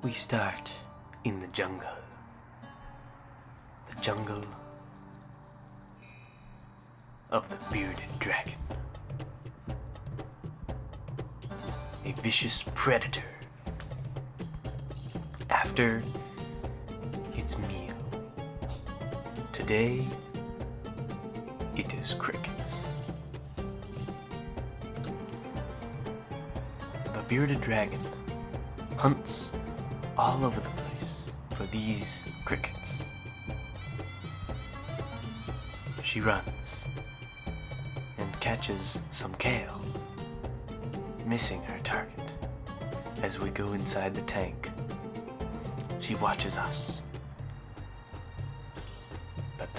We start in the jungle. The jungle of the bearded dragon. A vicious predator after its meal. Today, it is crickets. The bearded dragon hunts all over the place for these crickets. She runs and catches some kale, missing her target. As we go inside the tank, she watches us, but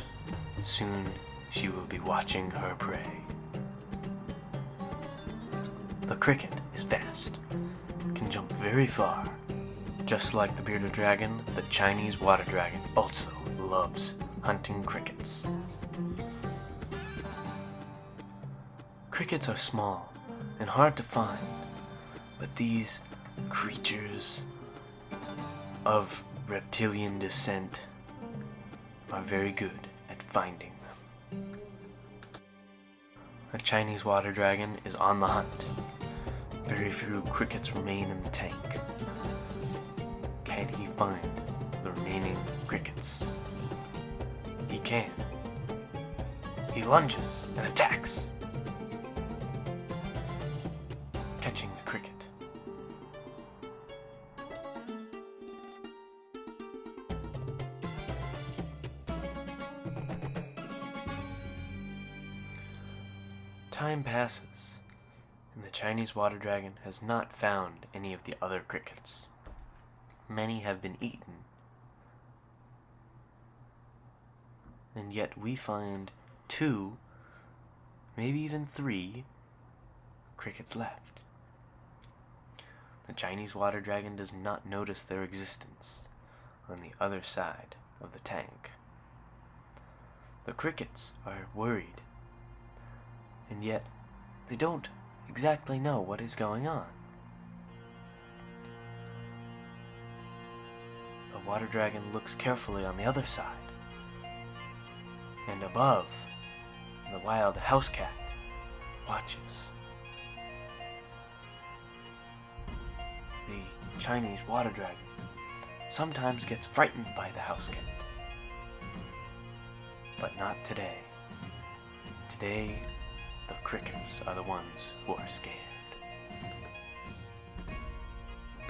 soon she will be watching her prey. The cricket is fast, can jump very far. Just like the bearded dragon, the Chinese water dragon also loves hunting crickets. Crickets are small and hard to find, but these creatures of reptilian descent are very good at finding them. The Chinese water dragon is on the hunt. Very few crickets remain in the tank. Can he find the remaining crickets? He can. He lunges and attacks, catching the cricket. Time passes, and the Chinese water dragon has not found any of the other crickets. Many have been eaten, and yet we find 2, maybe even 3 crickets left. The Chinese water dragon does not notice their existence on the other side of the tank. The crickets are worried, and yet they don't exactly know what is going on. The water dragon looks carefully on the other side, and above, the wild house cat watches. The Chinese water dragon sometimes gets frightened by the house cat, but not today. Today, the crickets are the ones who are scared.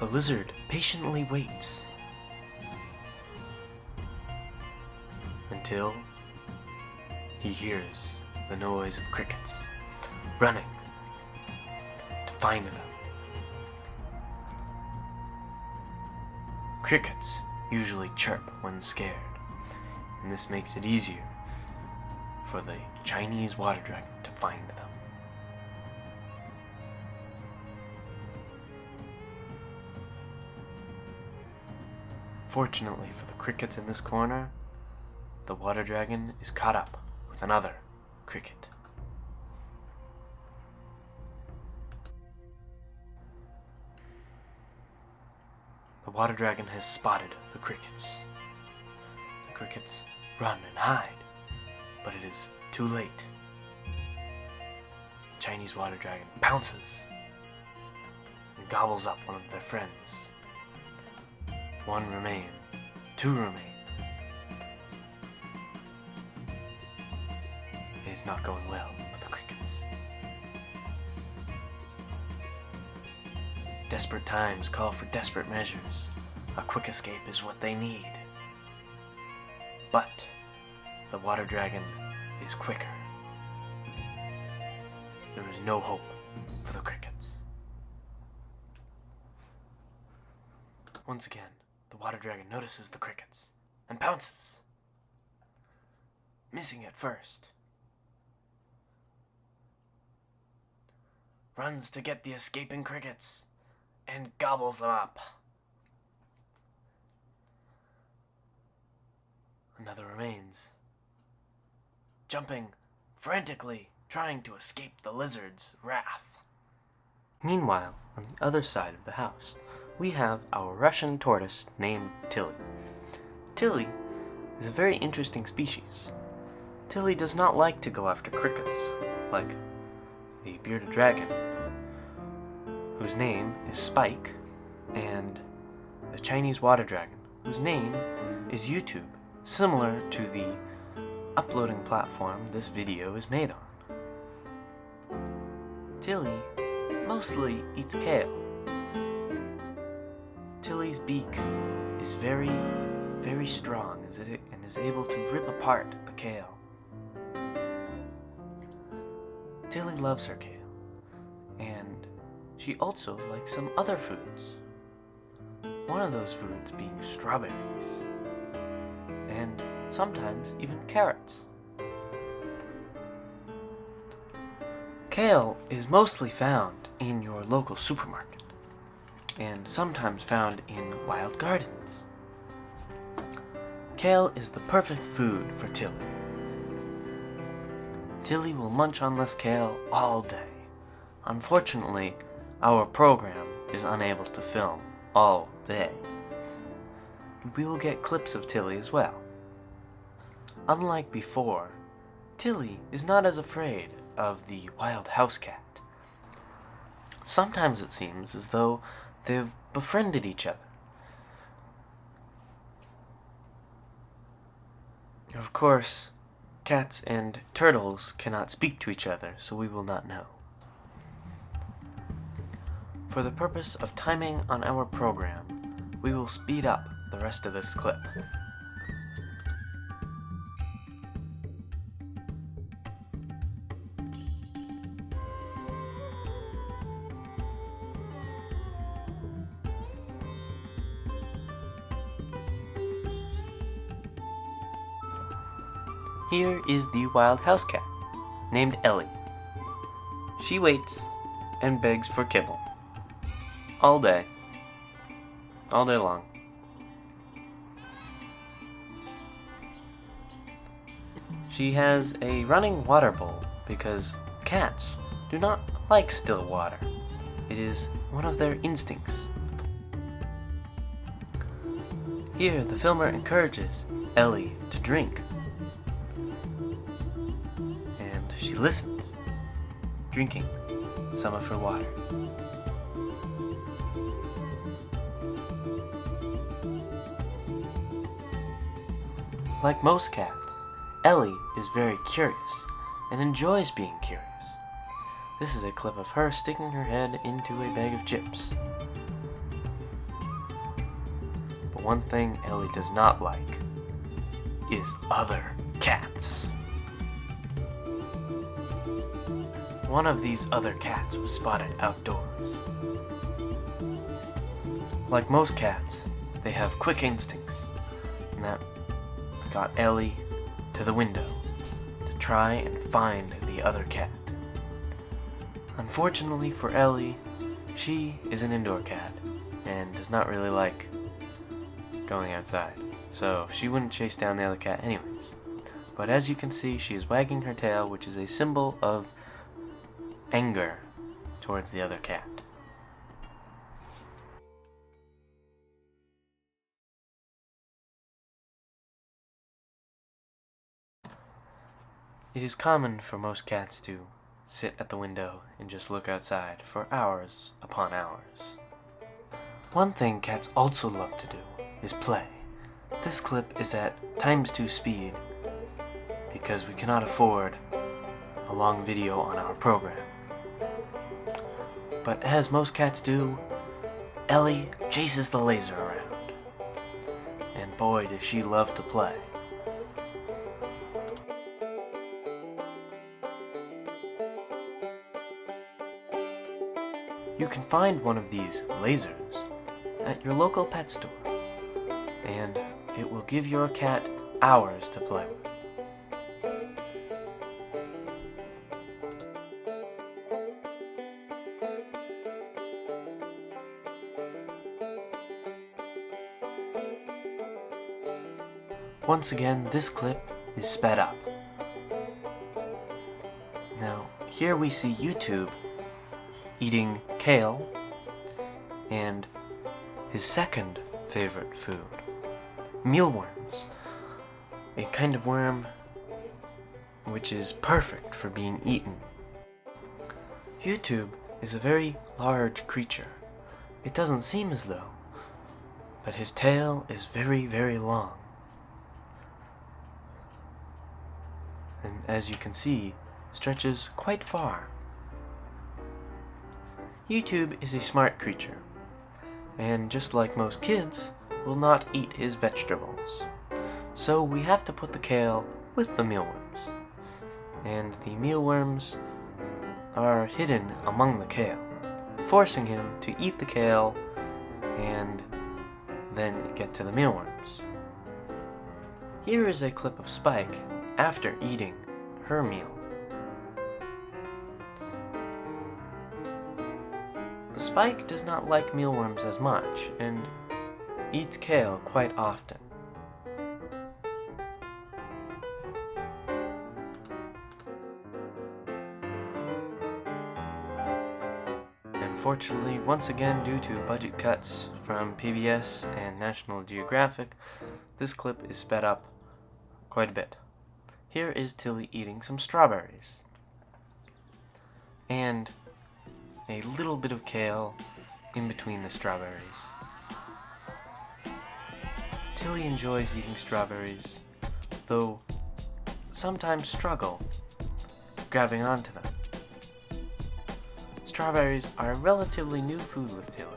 The lizard patiently waits until he hears the noise of crickets running to find them. Crickets usually chirp when scared, and this makes it easier for the Chinese water dragon to find them. Fortunately for the crickets in this corner, the water dragon is caught up with another cricket. The water dragon has spotted the crickets. The crickets run and hide, but it is too late. The Chinese water dragon pounces and gobbles up one of their friends. 1 remain, 2 remain. It is not going well for the crickets. Desperate times call for desperate measures. A quick escape is what they need. But the water dragon is quicker. There is no hope for the crickets. Once again, the water dragon notices the crickets and pounces, missing at first. Runs to get the escaping crickets and gobbles them up. Another remains, jumping frantically, trying to escape the lizard's wrath. Meanwhile, on the other side of the house, we have our Russian tortoise named Tilly. Tilly is a very interesting species. Tilly does not like to go after crickets, like the bearded dragon, whose name is Spike, and the Chinese water dragon, whose name is YouTube, similar to the uploading platform this video is made on. Tilly mostly eats kale. Tilly's beak is very, very strong and is able to rip apart the kale. Tilly loves her kale, and she also likes some other foods. One of those foods being strawberries, and sometimes even carrots. Kale is mostly found in your local supermarket, and sometimes found in wild gardens. Kale is the perfect food for Tilly. Tilly will munch on this kale all day. Unfortunately, our program is unable to film all day. We will get clips of Tilly as well. Unlike before, Tilly is not as afraid of the wild house cat. Sometimes it seems as though they've befriended each other. Of course, cats and turtles cannot speak to each other, so we will not know. For the purpose of timing on our program, we will speed up the rest of this clip. Here is the wild house cat, named Ellie. She waits and begs for kibble. All day long. She has a running water bowl because cats do not like still water. It is one of their instincts. Here, the filmer encourages Ellie to drink. And she listens, drinking some of her water. Like most cats, Ellie is very curious and enjoys being curious. This is a clip of her sticking her head into a bag of chips. But one thing Ellie does not like is other cats. One of these other cats was spotted outdoors. Like most cats, they have quick instincts, and that got Ellie to the window to try and find the other cat. Unfortunately for Ellie, she is an indoor cat and does not really like going outside, so she wouldn't chase down the other cat anyways. But as you can see, she is wagging her tail, which is a symbol of anger towards the other cat. It is common for most cats to sit at the window and just look outside for hours upon hours. One thing cats also love to do is play. This clip is at ×2 speed because we cannot afford a long video on our program. But as most cats do, Ellie chases the laser around. And boy, does she love to play. You can find one of these lasers at your local pet store, and it will give your cat hours to play with. Once again, this clip is sped up. Now, here we see YouTube eating kale and his second favorite food, mealworms, a kind of worm which is perfect for being eaten. YouTube is a very large creature. It doesn't seem as though, but his tail is very, very long. And as you can see, stretches quite far. YouTube is a smart creature, and just like most kids, will not eat his vegetables. So we have to put the kale with the mealworms. And the mealworms are hidden among the kale, forcing him to eat the kale and then get to the mealworms. Here is a clip of Spike after eating her meal. Spike does not like mealworms as much and eats kale quite often. Unfortunately, once again due to budget cuts from PBS and National Geographic, this clip is sped up quite a bit. Here is Tilly eating some strawberries. And a little bit of kale in between the strawberries. Tilly enjoys eating strawberries, though sometimes struggle grabbing onto them. Strawberries are a relatively new food with Tilly.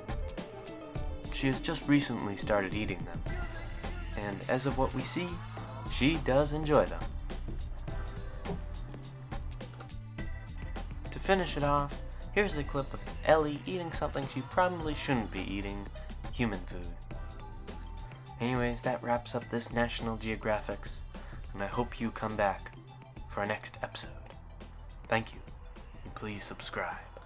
She has just recently started eating them, and as of what we see, she does enjoy them. To finish it off, here's a clip of Ellie eating something she probably shouldn't be eating, human food. Anyways, that wraps up this National Geographics, and I hope you come back for our next episode. Thank you, and please subscribe.